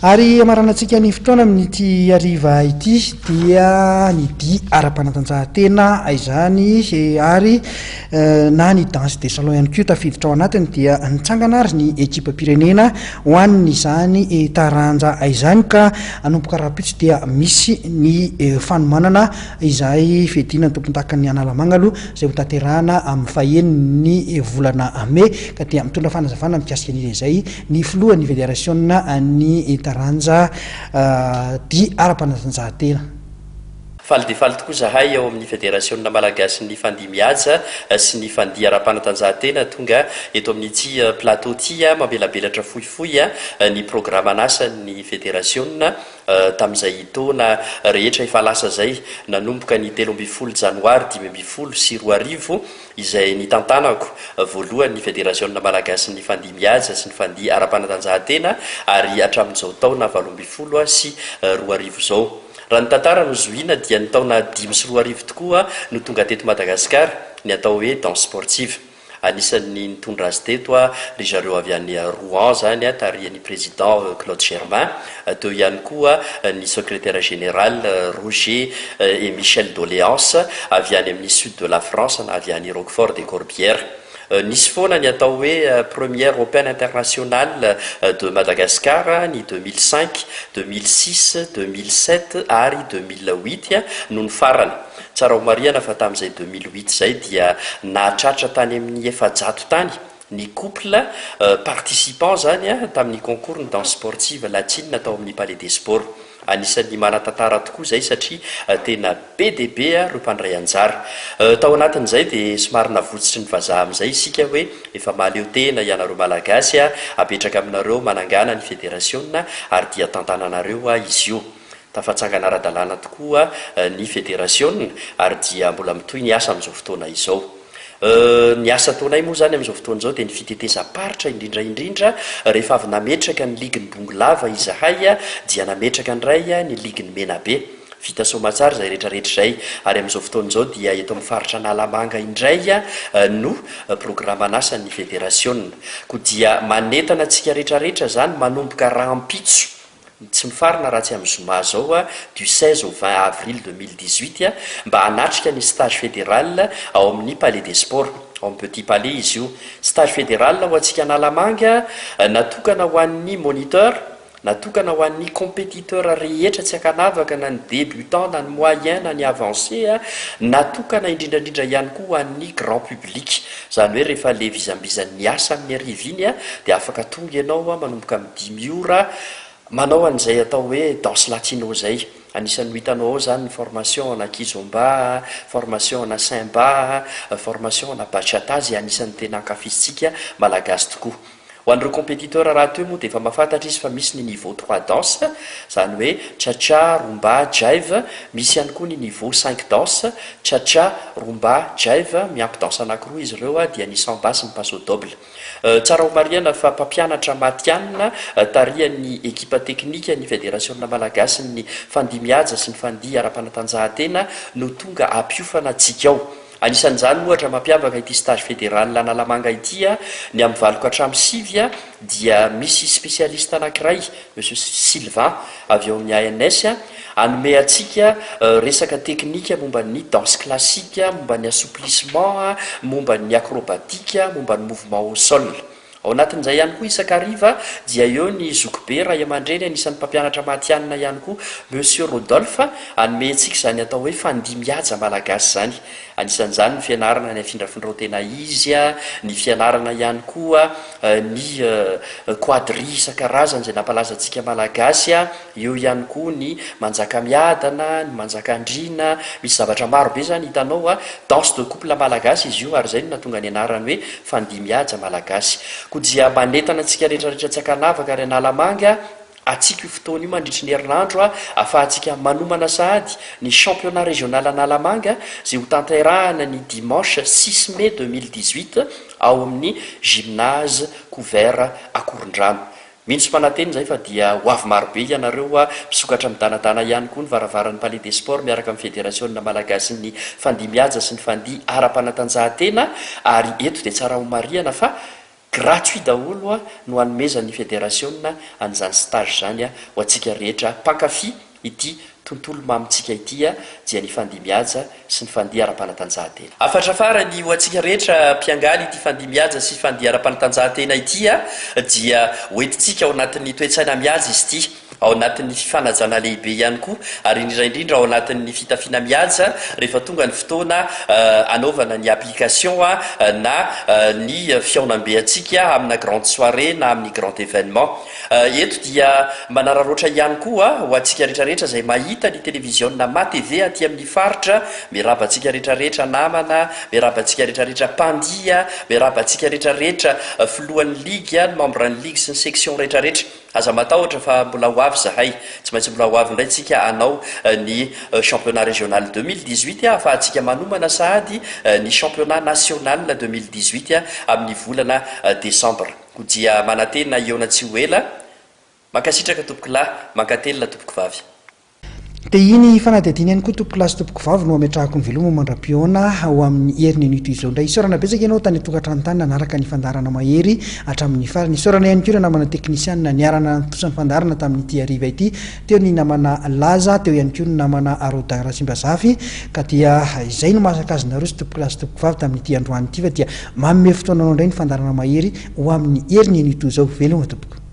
Ary amaranantsika ny fotoana amin'ity ariva ity dia ny di ara-panatanjahantena izany ary na ny danse des salons ihany koa tafiditra ao anatiny dia nitsangana ary ny ekipa pirenena ho an'ny izany taranja izany ka anomboka raha-pitsy dia misy ny fanomanana izay fedina ny tompontakan'ny Analamangalo izay ho tanterahana amin'ny fahen'ny volana May ka dia mitondra fanazavana mikasika an'izay ny filohan'ny fédération ny taranja di ara-panatanjahantena. Faly dia faly tokoa zahay ao amin'ny fédérationna malagasy ny fandihy mihaja sy ny fandihy ara-panatanjahantena tonga eto amin'ity plateau ty mamelabelatra fohifohy ny programme anasan'ny fédérationna tamin'izay taona rehetra efa lasa zay nanomboka ny 13 janoary 2010 sy 2010 izay nitantanako voalohany ny fédérationna malagasy ny fandihy mihaja sy ny fandihy ara-panatanjahantena ary hatramin'izao taona 2010 sy 2010 zao. Raha ny tantara no zohina dia ny taona 5 sy 2010 tokoa no tonga teto Madagasikara ny atao hoe danse sportive. Anisan'ny nitondra azy teto ry zareo avy any Rouen zany tarihan'ny président Claude Germain, teo ihany koa ny secrétaire général Roger et Michel Doléance avy any amin'ny sud de la France na avy any Roquefort des Corbières. Nisy foana ny atao hoe première européenne internationale de Madagascar ny 2005, 2006, 2007 ary 2008 no ny farany. Tsara ho marihana fa tamin'izay 2008 zay dia nahatratra tany amin'ny 700 tany ny couple participant zany tamin'ny concours ny danse sportive latine natao amin'ny Palais des Sports. Anisan'ny manatantara tokoa zay satria tena be dia be ireo mpandray anjara. Tao anatin'izay dia somary navotsitry ny vazaha amin'izay isika hoe efa mahaleo tena ianareo malagasy apetraka aminareo manangana ny fédérationna ary dia tantananareo izy io. Tafatsangana ara-dalàna tokoa ny fédérationna ary dia mbola mitohy ny asa amin'izao fotoana izao. Ny asa taonay moa zany amin'izao fotoana izao dia ny fiteteza-paritra indrindraindrindra rehefa avy nametraka ny ligin'ny Bongolava izahay dia nametraka indray ny ligin'ny Menabe. Vita somatsara zay rehetrarehetra zay ary amin'izao fotoana izao dia eto amin'ny faritra Analamanga indray no programme anasan'ny fédérationna. Koa dia manentana antsika rehetrarehetra zany manomboka rahampitso tsy mifarina raha tsy amin'ny zoma zao du 16 au 20 avril 2018 mba hanatrika ny stage fédéral ao amin'ny Palais des Sports ao amin'ny Petit Palais izy io. Stage fédéral ho antsika Analamanga natokana ho an'ny moniteur, natokana ho an'ny compétiteur rehetra tsy akanavaka na ny débutant na ny moyen na ny avancé, natokana indrindrandrindra ihany koa ho an'ny grand public. Zany hoe rehefa le vizambizan'ny asa amin'ny ariva iny dia afaka tonga ianao manomboka amin'ny 10 ora manao an'izay atao hoe danse latino zay. Anisan'ny hitanao zany ny formation na kizomba, formation na simba, formation na bachata zay anisan'ny tena ankafizitsika malagasy tokoa. Ho an'ireo compétiteur raha teo moa dia efa mahafantatra izy fa misy ny niveau 3 danse, zany hoe cha-cha, rumba, jive, misy ihany koa ny niveau 5 danse, cha-cha, rumba, jive, miampy danse anankiroa izy ireo dia ny samba sy ny passo double. Tsara ho marihana fa mpampianatra matianina tarihan'ny ekipa teknika ny fédérationna malagasy ny fandihy mihaja sy ny fandihy ara-panatanjahantena no tonga ampiofana antsika ao. Anisan'izany ohatra mampiavaka ity stage fédéral Analamanga ity ny amin'ny valoko hatramin'ny 9 dia misy spécialiste anankiray monsieur Sylvain avy ao amin'ny ANS anome antsika resaka teknika momba ny danse classique, momba ny assouplissement, momba ny acrobatique, momba ny mouvement au sol. Ao anatin'izay ihany koa isakariva dia eo ny zokibe ray aman-dreny anisan'ny mpampianatra matianina ihany koa monsieur Rodolphe anome antsika zany atao hoe fandihy mihaja malagasy zany. Anisan'izany ny fianarana ny afindrafindraotena izy, ny fianarana ihany koa ny quadrille isan-karazany izay nampalaza antsika malagasy, eo ihany koa ny manjaka miadana, ny manjaka andrina, misy zavatra maro be zany hitanao danse de couple malagasy izy io ary zay no nahatonga ny anarany hoe fandihy mihaja malagasy. Koa dia manentana antsika rehetrarehetra tsy akanavaka ary Analamanga atsika io fotoana io mandritry ny herinandro ahafahantsika manomana sahady ny championnat régional Analamanga zay ho tanterahana ny dimanche 6 mai 2018 ao amin'ny gymnase couvert Akorondrano. Mino manateny zay fa dia ho avy maro be ianareo misokatra midanadana ihany koa ny varavaran'ny Palais des Sports miaraka amin'ny fédérationna malagasy ny fandihy mihaja sy ny fandihy ara-panatanjahantena ary eto dia tsara ho marihana fa gratuit daholo a no anomezan'ny fédérationna an'izany stage zany a ho antsika rehetra mpankafy ity tontolo mamitsika ity a dia ny fandimiaja sy ny fandiha ara-panatanjahantena afatra farany ho antsika rehetra mpiangaly ity fandimiaja sy fandiha ara-panatanjahantena ity a dia hoentitsika ao anatin'ny toetsaina miaja izy ity ao anatin'ny fifanajana lehibe ihany koa ary indrindraindrindra ao anatin'ny fitafina miaja rehefa tonga ny fotoana anaovana ny application na ny fiaonambe atsika amina grande soirée na amin'ny grand événement eto dia manararoatra ihany koa ho antsika rehetrarehetra zay mahita ny télévisionna matv aty amin'ny faritra miraba antsika rehetrarehetra namana miraba antsika rehetrarehetra mpandia miraba antsika rehetrarehetra filohan'ny ligue ny membre ny ligue sy ny section rehetrarehetra aza matahotra fa mbola ho avy zahay tsy maintsy mbola ho avy indray tsika anao ny championnat régional 2018 afahantsika manomana sahady ny championnat national 2018 amin'ny volana décembre ko dia manatena eona tsy ho ela mankasitraka tompoko lahy mankatelina tompoko vavy dia iny fanadihadiana ihany koa tompoko lasy tompoko vavy no ametrahako ny veloma mandram-piona ho amin'ny herin'ny nito izao indray isorana betsaka ianao tany tokantranontany nanaraka ny fandarana mahery hatramin'ny farany isorana ihany koa namana teknisianna niarana tosan'ny fandarana tamin'nyity ariva ity teo ny namana laza teo ihany koa ny namana arodaratsimbazafy ka dia izay no mahasakazona sy tompoko lasy tompoko vavy tamin'nyity androany ity fa dia mamme fotoananao indray ny fandarana mahery ho amin'ny herin'ny nito izao veloma tompoko